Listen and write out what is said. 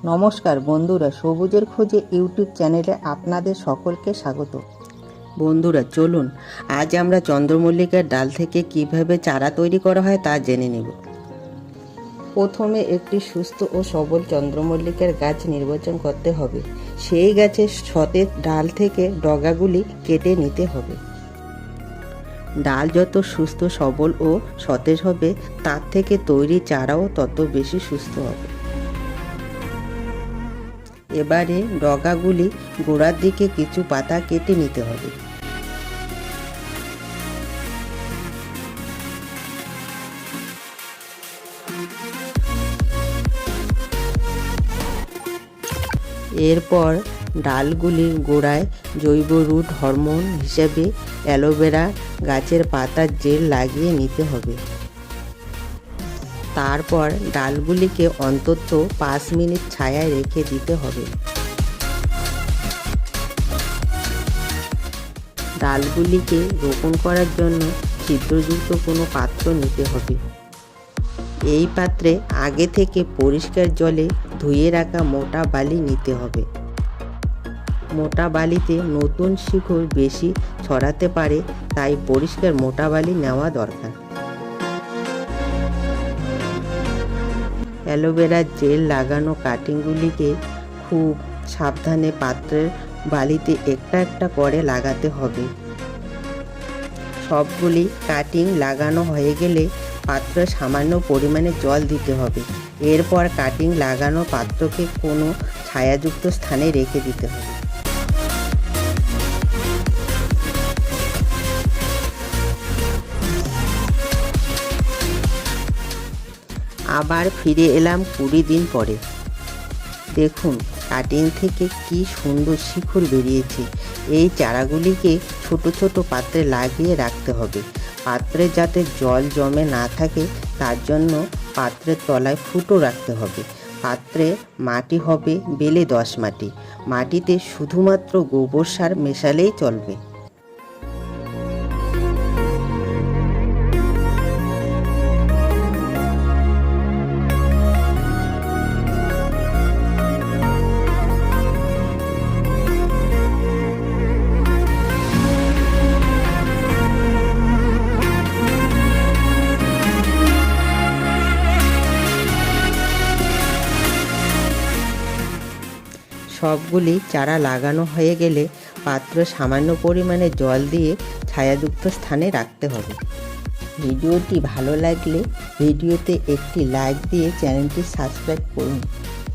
নমস্কার বন্ধুরা, সবুজের খোঁজে ইউটিউব চ্যানেলে আপনাদের সকলকে স্বাগত। বন্ধুরা চলুন আজ আমরা চন্দ্রমল্লিকার ডাল থেকে কিভাবে চারা তৈরি করা হয় তা জেনে নেব। প্রথমে একটি সুস্থ ও সবল চন্দ্রমল্লিকার গাছ নির্বাচন করতে হবে। সেই গাছের সতেজ ডাল থেকে ডগাগুলি কেটে নিতে হবে। ডাল যত সুস্থ সবল ও সতেজ হবে তার থেকে তৈরি চারাও তত বেশি সুস্থ হবে। এবারে ডগাগুলি গোড়ার দিকে কিছু পাতা কেটে নিতে হবে। এরপর ডালগুলির গোড়ায় জৈব রুট হরমোন হিসেবে অ্যালোভেরা গাছের পাতার জেল লাগিয়ে নিতে হবে। তারপর ডালগুলিকে অন্তত 5 মিনিট ছায়ায় রেখে দিতে হবে। ডালগুলিকে রোপণ করার জন্য ছিদ্রযুক্ত কোনো পাত্র নিতে হবে। এই পাত্রে আগে থেকে পরিষ্কার জলে ধুয়ে রাখা মোটা বালি নিতে হবে। মোটা বালিতে নতুন শিকড় বেশি ছড়াতে পারে, তাই পরিষ্কার মোটা বালি নেওয়া দরকার। অ্যালোভেরার জেল লাগানো কাটিংগুলিকে খুব সাবধানে পাত্রের বালিতে একটা একটা করে লাগাতে হবে। সবগুলি কাটিং লাগানো হয়ে গেলে পাত্রে সামান্য পরিমাণে জল দিতে হবে। এরপর কাটিং লাগানো পাত্রকে কোনো ছায়াযুক্ত স্থানে রেখে দিতে হবে। আবার ফিরে এলাম 20 দিন পরে। দেখুন কাটিং থেকে কি সুন্দর শিকড় বেরিয়েছে। এই চারাগুলিকে ছোট ছোট পাত্রে লাগিয়ে রাখতে হবে। পাত্রে যাতে জল জমে না থাকে তার জন্য পাত্রের তলায় ফুটো রাখতে হবে। পাত্রে মাটি হবে বেলে দোআঁশ মাটি। মাটিতে শুধুমাত্র গোবর সার মেশালেই চলবে। সবগুলি চারা লাগানো হয়ে গেলে পাত্র সামান্য পরিমাণে জল দিয়ে ছায়াযুক্ত স্থানে রাখতে হবে। ভিডিওটি ভালো লাগলে ভিডিওতে একটি লাইক দিয়ে চ্যানেলটি সাবস্ক্রাইব করুন।